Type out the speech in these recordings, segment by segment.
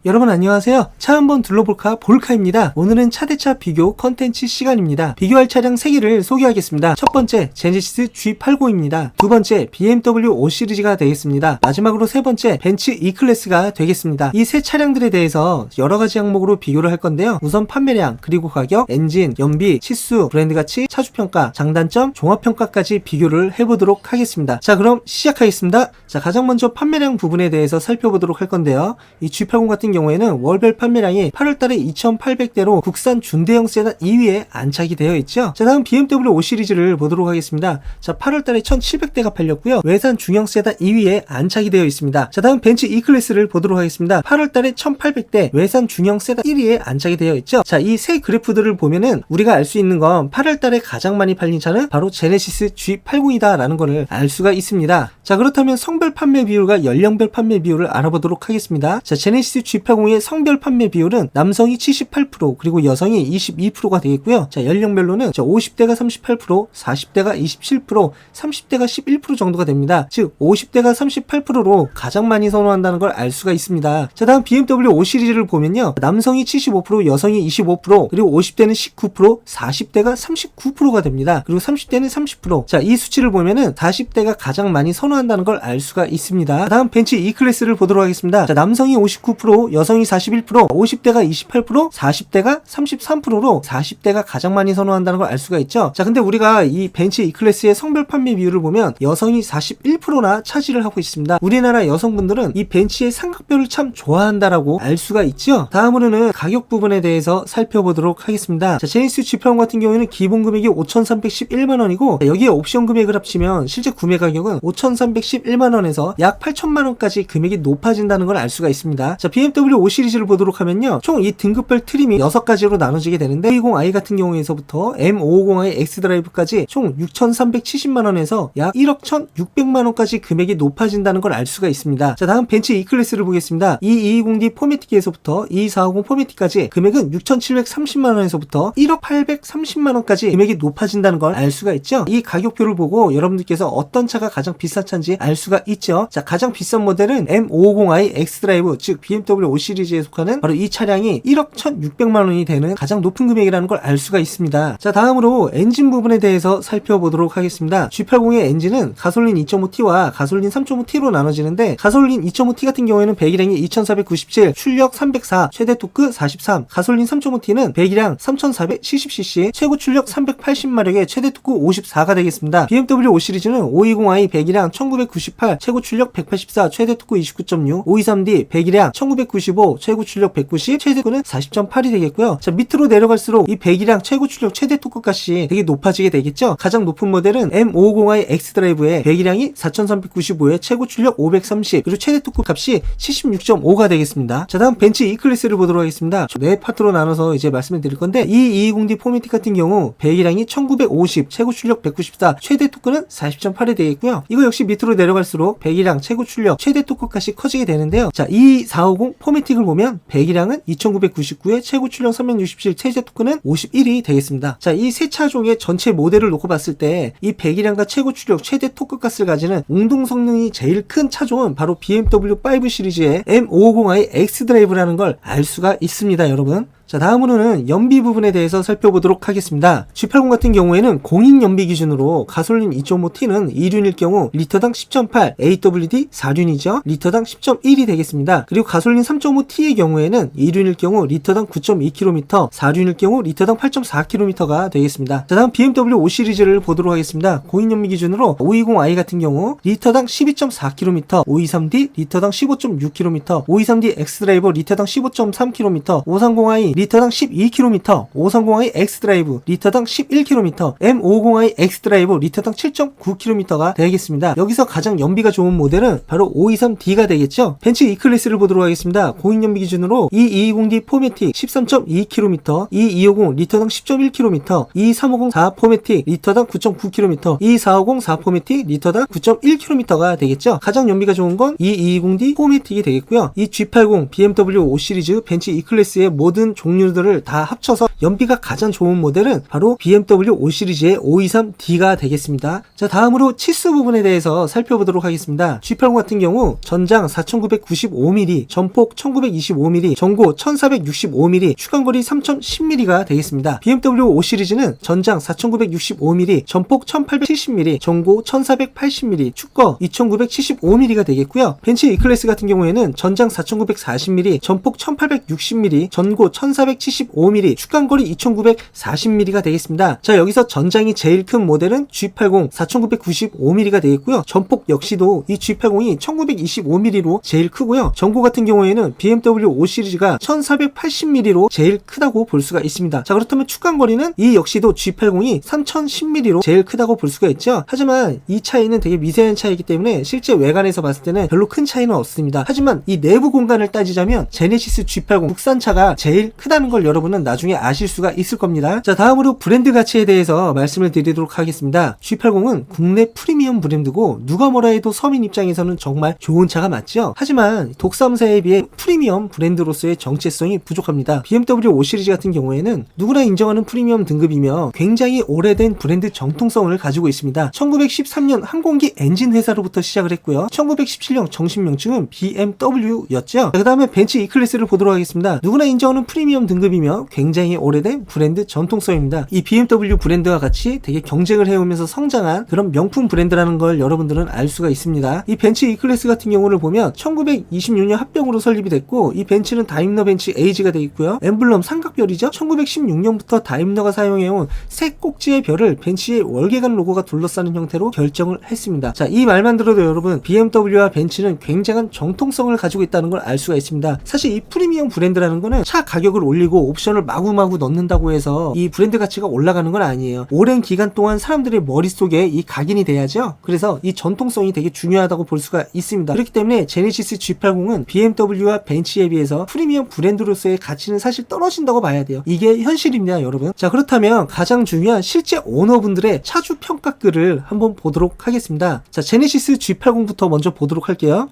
여러분 안녕하세요. 차 한번 둘러볼까 볼카입니다. 오늘은 차대차 비교 컨텐츠 시간입니다. 비교할 차량 3개를 소개하겠습니다. 첫 번째 제네시스 G80입니다. 두 번째 BMW 5 시리즈가 되겠습니다. 마지막으로 세 번째 벤츠 E클래스가 되겠습니다. 이 세 차량들에 대해서 여러가지 항목으로 비교를 할 건데요. 우선 판매량, 그리고 가격, 엔진, 연비, 치수, 브랜드 가치, 차주평가, 장단점, 종합평가까지 비교를 해보도록 하겠습니다. 자, 그럼 시작하겠습니다. 자, 가장 먼저 판매량 부분에 대해서 살펴보도록 할 건데요. 이 G80 같은 경우에는 월별 판매량이 8월달에 2,800대로 국산 중대형 세단 2위에 안착이 되어 있죠. 자, 다음 BMW 5 시리즈를 보도록 하겠습니다. 자, 8월달에 1,700대가 팔렸고요. 외산 중형 세단 2위에 안착이 되어 있습니다. 자, 다음 벤츠 E클래스를 보도록 하겠습니다. 8월달에 1,800대 외산 중형 세단 1위에 안착이 되어 있죠. 자, 이 세 그래프들을 보면은 우리가 알 수 있는 건 8월달에 가장 많이 팔린 차는 바로 제네시스 G80이다 라는 것을 알 수가 있습니다. 자, 그렇다면 성별 판매 비율과 연령별 판매 비율을 알아보도록 하겠습니다. 자, 제네시스 G80의 성별 판매 비율은 남성이 78% 그리고 여성이 22%가 되겠고요. 자, 연령별로는 50대가 38%, 40대가 27%, 30대가 11% 정도가 됩니다. 즉 50대가 38%로 가장 많이 선호한다는 걸 알 수가 있습니다. 자, 다음 BMW 5 시리즈를 보면요. 남성이 75%, 여성이 25%, 그리고 50대는 19%, 40대가 39%가 됩니다. 그리고 30대는 30%. 자, 이 수치를 보면은 40대가 가장 많이 선호한다는 걸 알 수가 있습니다. 다음 벤츠 E클래스를 보도록 하겠습니다. 자, 남성이 59%, 여성이 41%, 50대가 28%, 40대가 33%로 40대가 가장 많이 선호한다는 걸 알 수가 있죠. 자, 근데 우리가 이 벤츠 E클래스의 성별 판매 비율을 보면 여성이 41%나 차지를 하고 있습니다. 우리나라 여성분들은 이 벤츠의 삼각별을 참 좋아한다라고 알 수가 있죠. 다음으로는 가격 부분에 대해서 살펴보도록 하겠습니다. 자, 제네시스 G80 같은 경우에는 기본 금액이 5,311만원이고 여기에 옵션 금액을 합치면 실제 구매 가격은 5,311만원에서 약 8천만원까지 금액이 높아진다는 걸 알 수가 있습니다. 자, BMW 5 시리즈를 보도록 하면요. 총 이 등급별 트림이 6가지로 나눠지게 되는데 520i 같은 경우에서부터 M550i X드라이브까지 총 6,370만원에서 약 1억 1,600만원까지 금액이 높아진다는 걸 알 수가 있습니다. 자, 다음 벤츠 E클래스를 보겠습니다. E220D 포매틱에서부터 E450 포매틱까지 금액은 6,730만원에서부터 1억 830만원까지 금액이 높아진다는 걸 알 수가 있죠. 이 가격표를 보고 여러분들께서 어떤 차가 가장 비싼 차인지 알 수가 있죠. 자, 가장 비싼 모델은 M550i X드라이브, 즉 BMW 5 시리즈에 속하는 바로 이 차량이 1억 1,600만원이 되는 가장 높은 금액이라는 걸 알 수가 있습니다. 자, 다음으로 엔진 부분에 대해서 살펴보도록 하겠습니다. G80의 엔진은 가솔린 2.5T와 가솔린 3.5T로 나눠지는데 가솔린 2.5T 같은 경우에는 배기량이 2,497, 출력 304, 최대 토크 43, 가솔린 3.5T는 배기량 3,470cc, 최고 출력 380마력에 최대 토크 54가 되겠습니다. BMW 5 시리즈는 520i 배기량 1998, 최고 출력 184, 최대 토크 29.6, 523D 배기량 1995, 최고 출력 190, 최대 토크는 40.8이 되겠고요. 자, 밑으로 내려갈수록 이 배기량, 최고 출력, 최대 토크 값이 되게 높아지게 되겠죠. 가장 높은 모델은 M550i X드라이브의 배기량이 4395에 최고 출력 530, 그리고 최대 토크 값이 76.5가 되겠습니다. 자, 다음 벤츠 E클래스를 보도록 하겠습니다. 네 파트로 나눠서 이제 말씀을 드릴 건데 E220D 포매틱 같은 경우 배기량이 1950, 최고 출력 194, 최대 토크는 40.8이 되겠고요. 이거 역시 밑으로 내려갈수록 배기량, 최고 출력, 최대 토크 값이 커지게 되는데요. 자, E450 포매틱을 보면 배기량은 2999에 최고 출력 367, 최대 토크는 51이 되겠습니다. 자, 이 세 차종의 전체 모델을 놓고 봤을 때 이 배기량과 최고 출력, 최대 토크 값을 가지는 운동 성능이 제일 큰 차종은 바로 BMW 5 시리즈의 M550i X드라이브라는 걸 알 수가 있습니다, 여러분. 자, 다음으로는 연비 부분에 대해서 살펴보도록 하겠습니다. G80 같은 경우에는 공인 연비 기준으로 가솔린 2.5T는 2륜일 경우 리터당 10.8, AWD 4륜이죠. 리터당 10.1이 되겠습니다. 그리고 가솔린 3.5T의 경우에는 2륜일 경우 리터당 9.2km, 4륜일 경우 리터당 8.4km가 되겠습니다. 자, 다음 BMW 5 시리즈를 보도록 하겠습니다. 공인 연비 기준으로 520i 같은 경우 리터당 12.4km, 523D 리터당 15.6km, 523D X드라이버 리터당 15.3km, 530i 리터당 12km, 530i X드라이브 리터당 11km, M550i X드라이브 리터당 7.9km가 되겠습니다. 여기서 가장 연비가 좋은 모델은 바로 523D가 되겠죠. 벤츠 E클래스를 보도록 하겠습니다. 공인 연비 기준으로 E220D 포매틱 13.2km, E250 리터당 10.1km, E350 4 포매틱 리터당 9.9km, E450 4 포매틱 리터당 9.1km가 되겠죠. 가장 연비가 좋은 건 E220D 포매틱이 되겠고요. 이 G80 BMW 5 시리즈 벤츠 E클래스의 모든 종류들을 다 합쳐서 연비가 가장 좋은 모델은 바로 BMW 5 시리즈의 523D가 되겠습니다. 자, 다음으로 치수 부분에 대해서 살펴보도록 하겠습니다. G80 같은 경우 전장 4995mm, 전폭 1925mm, 전고 1465mm, 추간거리 3010mm가 되겠습니다. BMW 5 시리즈는 전장 4965mm, 전폭 1870mm, 전고 1480mm, 축거 2975mm가 되겠고요. 벤츠 E클래스 같은 경우에는 전장 4940mm, 전폭 1860mm, 전고 1475mm, 추간거리 2940mm가 되겠습니다. 자, 여기서 전장이 제일 큰 모델은 G80 4995mm가 되겠고요. 전폭 역시도 이 G80이 1925mm로 제일 크고요. 전고 같은 경우에는 BMW 5 시리즈가 1480mm로 제일 크다고 볼 수가 있습니다. 자, 그렇다면 추간거리는 이 역시도 G80이 3010mm로 제일 크다고 볼 수가 있죠. 하지만 이 차이는 되게 미세한 차이이기 때문에 실제 외관에서 봤을 때는 별로 큰 차이는 없습니다. 하지만 이 내부 공간을 따지자면 제네시스 G80 국산차가 제일 크다는 걸 여러분은 나중에 아실 수가 있을 겁니다. 자, 다음으로 브랜드 가치에 대해서 말씀을 드리도록 하겠습니다. G80은 국내 프리미엄 브랜드고 누가 뭐라 해도 서민 입장에서는 정말 좋은 차가 맞죠. 하지만 독삼사에 비해 프리미엄 브랜드로서의 정체성이 부족합니다. BMW 5 시리즈 같은 경우에는 누구나 인정하는 프리미엄 등급이며 굉장히 오래된 브랜드 정통성을 가지고 있습니다. 1913년 항공기 엔진 회사로부터 시작을 했고요. 1917년 정식 명칭은 BMW였죠. 그 다음에 벤츠 E클래스를 보도록 하겠습니다. 누구나 인정하는 프리미엄 등급이며 굉장히 오래된 브랜드 전통성입니다. 이 BMW 브랜드와 같이 되게 경쟁을 해오면서 성장한 그런 명품 브랜드라는 걸 여러분들은 알 수가 있습니다. 이 벤츠 E클래스 같은 경우를 보면 1926년 합병으로 설립이 됐고, 이 벤츠는 다임러 벤츠 A가 되어 있고요. 엠블럼 삼각별이죠. 1916년부터 다임러가 사용해온 새 꼭지의 별을 벤츠의 월계관 로고가 둘러싸는 형태로 결정을 했습니다. 자, 이 말만 들어도 여러분 BMW와 벤츠는 굉장한 정통성을 가지고 있다는 걸 알 수가 있습니다. 사실 이 프리미엄 브랜드라는 거는 차 가격을 올리고 옵션을 마구마구 넣는다고 해서 이 브랜드 가치가 올라가는 건 아니에요. 오랜 기간 동안 사람들의 머릿속에 이 각인이 돼야죠. 그래서 이 전통성이 되게 중요하다고 볼 수가 있습니다. 그렇기 때문에 제네시스 G80은 BMW와 벤츠에 비해서 프리미엄 브랜드로서의 가치는 사실 떨어진다고 봐야 돼요. 이게 현실입니다, 여러분. 자, 그렇다면 가장 중요한 실제 오너분들의 차주 평가글을 한번 보도록 하겠습니다. 자, 제네시스 G80부터 먼저 보도록 할게요.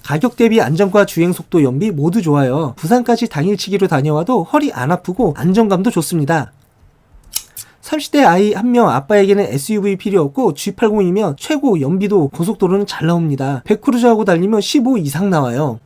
가격 대비 안정과 주행속도, 연비 모두 좋아요. 부산까지 당일치기로 다녀와도 허리 안 아프고 안정감도 좋습니다. 30대 아이 한 명, 아빠에게는 SUV 필요 없고 G80이면 최고, 연비도 고속도로는 잘 나옵니다. 100크루즈하고 달리면 15 이상 나와요.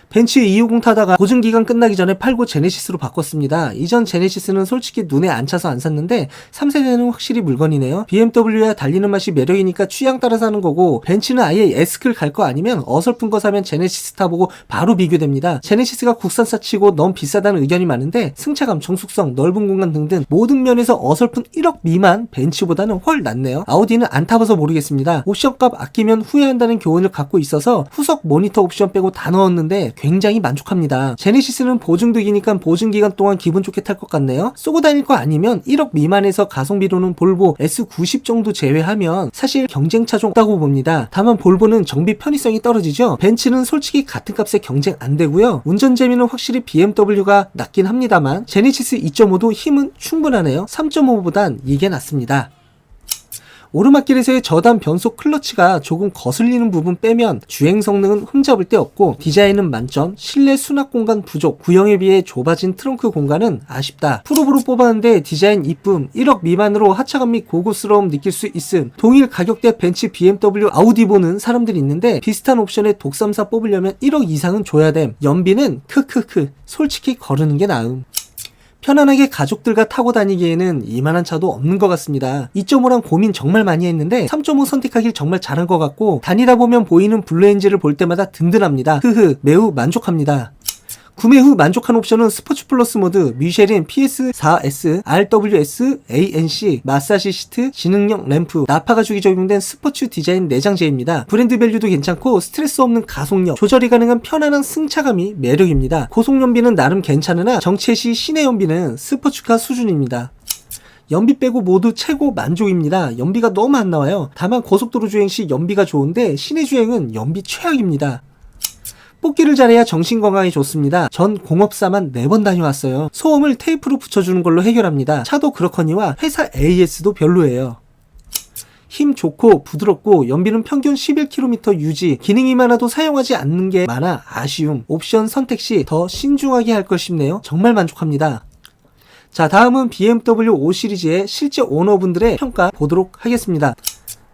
벤츠 250 타다가 보증기간 끝나기 전에 팔고 제네시스로 바꿨습니다. 이전 제네시스는 솔직히 눈에 안 차서 안 샀는데 3세대는 확실히 물건이네요. BMW야 달리는 맛이 매력이니까 취향 따라 사는 거고, 벤츠는 아예 S클 갈 거 아니면 어설픈 거 사면 제네시스 타보고 바로 비교됩니다. 제네시스가 국산차 치고 너무 비싸다는 의견이 많은데 승차감, 정숙성, 넓은 공간 등등 모든 면에서 어설픈 1억 미만 벤츠보다는 훨 낫네요. 아우디는 안 타봐서 모르겠습니다. 옵션값 아끼면 후회한다는 교훈을 갖고 있어서 후석 모니터 옵션 빼고 다 넣었는데 굉장히 만족합니다. 제네시스는 보증득이니까 보증기간 동안 기분 좋게 탈 것 같네요. 쏘고 다닐 거 아니면 1억 미만에서 가성비로는 볼보 S90 정도 제외하면 사실 경쟁차 중 없다고 봅니다. 다만 볼보는 정비 편의성이 떨어지죠. 벤츠는 솔직히 같은 값에 경쟁 안 되고요. 운전 재미는 확실히 BMW가 낫긴 합니다만 제네시스 2.5도 힘은 충분하네요. 3.5보단 이게 낫습니다. 오르막길에서의 저단 변속 클러치가 조금 거슬리는 부분 빼면 주행 성능은 흠잡을 데 없고, 디자인은 만점, 실내 수납 공간 부족, 구형에 비해 좁아진 트렁크 공간은 아쉽다. 프로브로 뽑았는데 디자인 이쁨, 1억 미만으로 하차감 및 고급스러움 느낄 수 있음. 동일 가격대 벤츠, BMW, 아우디 보는 사람들이 있는데 비슷한 옵션에 독삼사 뽑으려면 1억 이상은 줘야 됨. 연비는 크크크 솔직히 거르는 게 나음. 편안하게 가족들과 타고 다니기에는 이만한 차도 없는 것 같습니다. 2.5랑 고민 정말 많이 했는데 3.5 선택하길 정말 잘한 것 같고, 다니다 보면 보이는 블루엔진을 볼 때마다 든든합니다. 매우 만족합니다. 구매 후 만족한 옵션은 스포츠 플러스 모드, 미쉐린 PS4S, RWS, ANC, 마사지 시트, 지능형 램프, 나파 가죽이 적용된 스포츠 디자인 내장재입니다. 브랜드 밸류도 괜찮고 스트레스 없는 가속력, 조절이 가능한 편안한 승차감이 매력입니다. 고속 연비는 나름 괜찮으나 정체 시 시내 연비는 스포츠카 수준입니다. 연비 빼고 모두 최고 만족입니다. 연비가 너무 안 나와요. 다만 고속도로 주행 시 연비가 좋은데 시내 주행은 연비 최악입니다. 뽑기를 잘해야 정신건강에 좋습니다. 전 공업사만 4번 다녀왔어요. 소음을 테이프로 붙여주는 걸로 해결합니다. 차도 그렇거니와 회사 AS도 별로예요. 힘 좋고 부드럽고 연비는 평균 11km 유지, 기능이 많아도 사용하지 않는 게 많아 아쉬움. 옵션 선택 시 더 신중하게 할 걸 싶네요. 정말 만족합니다. 자, 다음은 BMW 5 시리즈의 실제 오너분들의 평가 보도록 하겠습니다.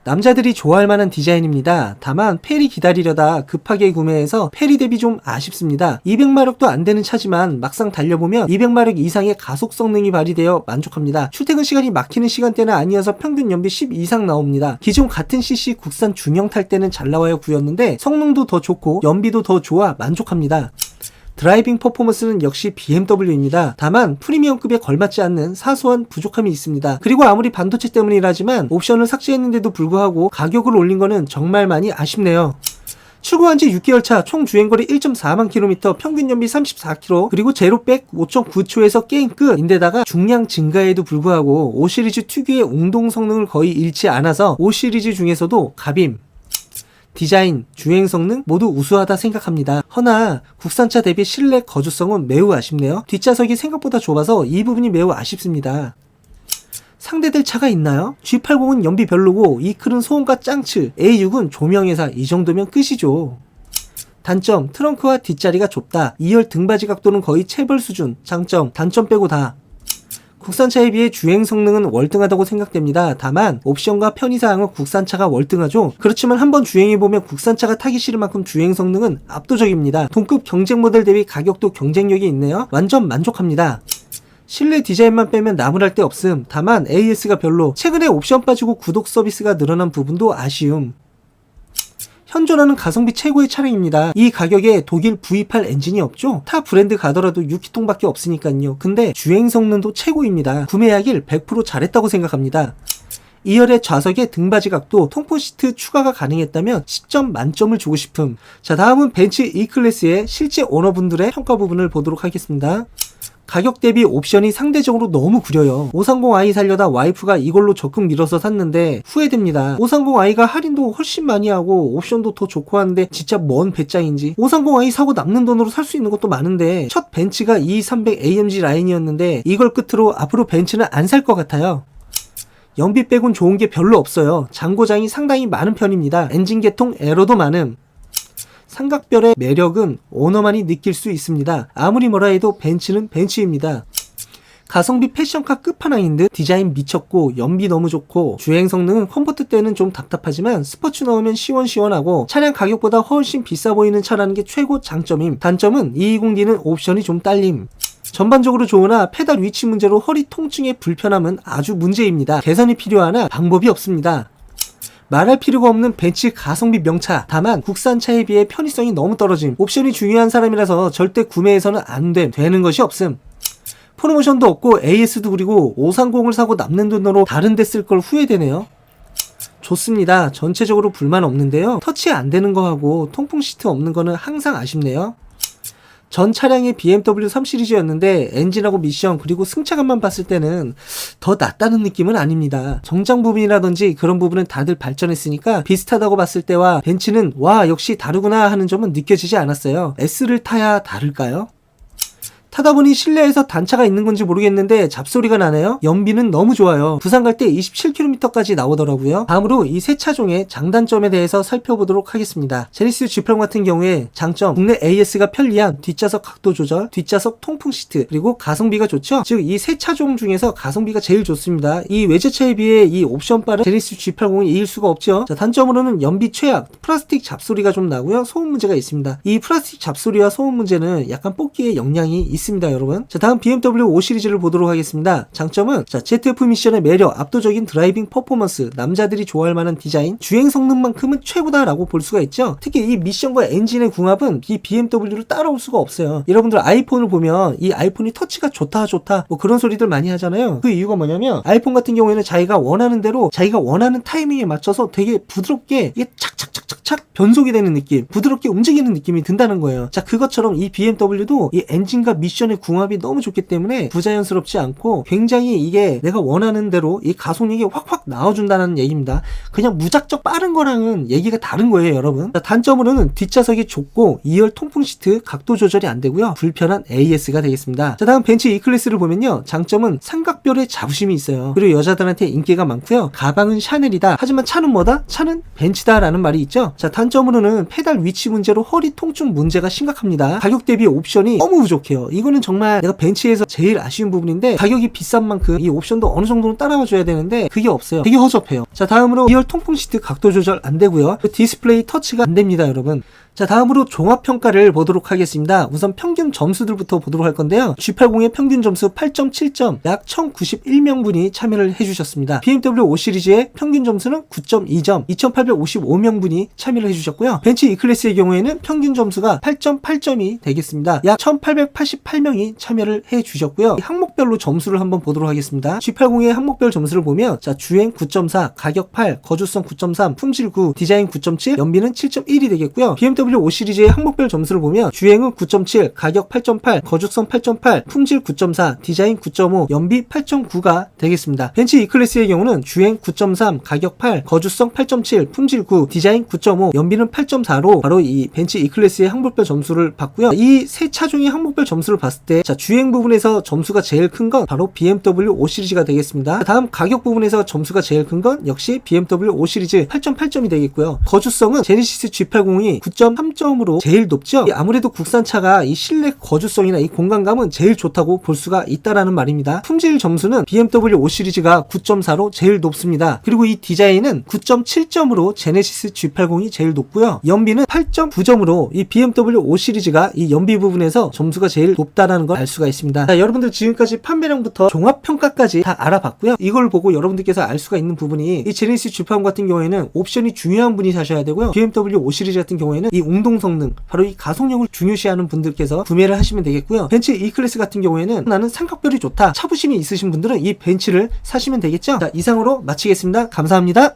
남자들이 좋아할 만한 디자인입니다. 다만 페리 기다리려다 급하게 구매해서 페리 대비 좀 아쉽습니다. 200마력도 안 되는 차지만 막상 달려보면 200마력 이상의 가속 성능이 발휘되어 만족합니다. 출퇴근 시간이 막히는 시간대는 아니어서 평균 연비 10 이상 나옵니다. 기존 같은 cc 국산 중형 탈 때는 잘 나와요 구였는데 성능도 더 좋고 연비도 더 좋아 만족합니다. 드라이빙 퍼포먼스는 역시 BMW입니다. 다만 프리미엄급에 걸맞지 않는 사소한 부족함이 있습니다. 그리고 아무리 반도체 때문이라지만 옵션을 삭제했는데도 불구하고 가격을 올린 거는 정말 많이 아쉽네요. 출고한 지 6개월 차, 총 주행거리 1.4만 km, 평균 연비 34km, 그리고 제로백 5.9초에서 게임 끝인데다가 중량 증가에도 불구하고 5 시리즈 특유의 운동 성능을 거의 잃지 않아서 5 시리즈 중에서도 갑임, 디자인, 주행 성능 모두 우수하다 생각합니다. 허나 국산차 대비 실내 거주성은 매우 아쉽네요. 뒷좌석이 생각보다 좁아서 이 부분이 매우 아쉽습니다. 상대될 차가 있나요? G80은 연비 별로고 이클은 소음과 짱츠, A6은 조명회사, 이 정도면 끝이죠. 단점, 트렁크와 뒷자리가 좁다. 2열 등받이 각도는 거의 체벌 수준. 장점, 단점 빼고 다. 국산차에 비해 주행 성능은 월등하다고 생각됩니다. 다만 옵션과 편의사항은 국산차가 월등하죠. 그렇지만 한번 주행해보면 국산차가 타기 싫을 만큼 주행 성능은 압도적입니다. 동급 경쟁 모델 대비 가격도 경쟁력이 있네요. 완전 만족합니다. 실내 디자인만 빼면 나무랄 데 없음. 다만 AS가 별로, 최근에 옵션 빠지고 구독 서비스가 늘어난 부분도 아쉬움. 현존하는 가성비 최고의 차량입니다. 이 가격에 독일 V8 엔진이 없죠? 타 브랜드 가더라도 6기통밖에 없으니까요. 근데 주행 성능도 최고입니다. 구매하길 100% 잘했다고 생각합니다. 2열의 좌석의 등받이 각도, 통풍 시트 추가가 가능했다면 10점 만점을 주고 싶음. 자, 다음은 벤츠 E클래스의 실제 오너분들의 평가 부분을 보도록 하겠습니다. 가격 대비 옵션이 상대적으로 너무 구려요. 530i 살려다 와이프가 이걸로 적금 밀어서 샀는데 후회됩니다. 530i가 할인도 훨씬 많이 하고 옵션도 더 좋고 하는데 진짜 뭔 배짱인지. 530i 사고 남는 돈으로 살 수 있는 것도 많은데 첫 벤츠가 E300 AMG 라인이었는데 이걸 끝으로 앞으로 벤츠는 안 살 것 같아요. 연비 빼곤 좋은 게 별로 없어요. 잔고장이 상당히 많은 편입니다. 엔진 개통 에러도 많음. 삼각별의 매력은 오너만이 느낄 수 있습니다. 아무리 뭐라 해도 벤츠는 벤츠입니다. 가성비 패션카 끝판왕인 듯. 디자인 미쳤고 연비 너무 좋고 주행 성능은 컴포트 때는 좀 답답하지만 스포츠 넣으면 시원시원하고 차량 가격보다 훨씬 비싸 보이는 차라는 게 최고 장점임. 단점은 220D는 옵션이 좀 딸림. 전반적으로 좋으나 페달 위치 문제로 허리 통증의 불편함은 아주 문제입니다. 개선이 필요하나 방법이 없습니다. 말할 필요가 없는 벤츠 가성비 명차. 다만 국산차에 비해 편의성이 너무 떨어짐. 옵션이 중요한 사람이라서 절대 구매해서는 안 됨. 되는 것이 없음. 프로모션도 없고 AS도 구리고 530을 사고 남는 돈으로 다른 데 쓸 걸 후회되네요. 좋습니다. 전체적으로 불만 없는데요. 터치 안 되는 거하고 통풍 시트 없는 거는 항상 아쉽네요. 전 차량이 BMW 3 시리즈였는데 엔진하고 미션 그리고 승차감만 봤을 때는 더 낫다는 느낌은 아닙니다. 정장 부분이라든지 그런 부분은 다들 발전했으니까 비슷하다고 봤을 때와 벤츠는 와 역시 다르구나 하는 점은 느껴지지 않았어요. S를 타야 다를까요? 타다 보니 실내에서 단차가 있는 건지 모르겠는데 잡소리가 나네요. 연비는 너무 좋아요. 부산 갈 때 27km까지 나오더라고요. 다음으로 이 세 차종의 장단점에 대해서 살펴보도록 하겠습니다. 제네시스 G80 같은 경우에 장점, 국내 AS가 편리한 뒷좌석 각도 조절, 뒷좌석 통풍 시트, 그리고 가성비가 좋죠. 즉 이 세 차종 중에서 가성비가 제일 좋습니다. 이 외제차에 비해 이 옵션 바른 제네시스 G80이 이길 수가 없죠. 자, 단점으로는 연비 최악, 플라스틱 잡소리가 좀 나고요. 소음 문제가 있습니다. 이 플라스틱 잡소리와 소음 문제는 약간 뽑기에 영향이 있습니다, 여러분. 자, 다음 BMW 5 시리즈를 보도록 하겠습니다. 장점은 자, ZF 미션의 매력, 압도적인 드라이빙 퍼포먼스, 남자들이 좋아할 만한 디자인, 주행 성능만큼은 최고다라고 볼 수가 있죠. 특히 이 미션과 엔진의 궁합은 이 BMW를 따라올 수가 없어요. 여러분들 아이폰을 보면 이 아이폰이 터치가 좋다 뭐 그런 소리들 많이 하잖아요. 그 이유가 뭐냐면 아이폰 같은 경우에는 자기가 원하는 대로 자기가 원하는 타이밍에 맞춰서 되게 부드럽게 이게 착착착착착 변속이 되는 느낌, 부드럽게 움직이는 느낌이 든다는 거예요. 자, 그것처럼 이 BMW도 이 엔진과 미션 미션의 궁합이 너무 좋기 때문에 부자연스럽지 않고 굉장히 이게 내가 원하는 대로 이 가속력이 확확 나와준다는 얘기입니다. 그냥 무작정 빠른 거랑은 얘기가 다른 거예요, 여러분. 자, 단점으로는 뒷좌석이 좁고 2열 통풍 시트 각도 조절이 안 되고요. 불편한 AS가 되겠습니다. 자, 다음 벤츠 E클래스를 보면요. 장점은 삼각별의 자부심이 있어요. 그리고 여자들한테 인기가 많고요. 가방은 샤넬이다. 하지만 차는 뭐다? 차는 벤츠다 라는 말이 있죠. 자, 단점으로는 페달 위치 문제로 허리 통증 문제가 심각합니다. 가격 대비 옵션이 너무 부족해요. 이거는 정말 내가 벤츠에서 제일 아쉬운 부분인데 가격이 비싼 만큼 이 옵션도 어느 정도는 따라와 줘야 되는데 그게 없어요. 되게 허접해요. 자, 다음으로 2열 통풍 시트 각도 조절 안 되고요. 디스플레이 터치가 안 됩니다, 여러분. 자, 다음으로 종합평가를 보도록 하겠습니다. 우선 평균 점수들부터 보도록 할 건데요. G80의 평균 점수 8.7점, 약 1091명분이 참여를 해주셨습니다. BMW 5 시리즈의 평균 점수는 9.2점, 2855명분이 참여를 해주셨고요. 벤츠 E클래스의 경우에는 평균 점수가 8.8점이 되겠습니다. 약 1888명이 참여를 해주셨고요. 항목별로 점수를 한번 보도록 하겠습니다. G80의 항목별 점수를 보면, 자, 주행 9.4, 가격 8, 거주성 9.3, 품질 9, 디자인 9.7, 연비는 7.1이 되겠고요. BMW 5 시리즈의 항목별 점수를 보면 주행은 9.7, 가격 8.8, 거주성 8.8, 품질 9.4, 디자인 9.5, 연비 8.9가 되겠습니다. 벤츠 E클래스의 경우는 주행 9.3, 가격 8, 거주성 8.7, 품질 9, 디자인 9.5, 연비는 8.4로 바로 이 벤츠 E클래스의 항목별 점수를 받고요. 이 세 차 중에 항목별 점수를 봤을 때, 자, 주행 부분에서 점수가 제일 큰 건 바로 BMW 5 시리즈가 되겠습니다. 다음 가격 부분에서 점수가 제일 큰 건 역시 BMW 5 시리즈 8.8점이 되겠고요. 거주성은 제네시스 G80이 9.3점으로 제일 높죠. 아무래도 국산차가 이 실내 거주성이나 이 공간감은 제일 좋다고 볼 수가 있다라는 말입니다. 품질 점수는 BMW 5 시리즈가 9.4로 제일 높습니다. 그리고 이 디자인은 9.7점으로 제네시스 G80이 제일 높고요. 연비는 8.9점으로 이 BMW 5 시리즈가 이 연비 부분에서 점수가 제일 높다라는 걸 알 수가 있습니다. 자, 여러분들 지금까지 판매량부터 종합평가까지 다 알아봤고요. 이걸 보고 여러분들께서 알 수가 있는 부분이 이 제네시스 G80 같은 경우에는 옵션이 중요한 분이 사셔야 되고요. BMW 5 시리즈 같은 경우에는 이 운동 성능, 바로 이 가속력을 중요시하는 분들께서 구매를 하시면 되겠고요. 벤츠 E클래스 같은 경우에는 나는 삼각별이 좋다, 차부심이 있으신 분들은 이 벤츠를 사시면 되겠죠. 자, 이상으로 마치겠습니다. 감사합니다.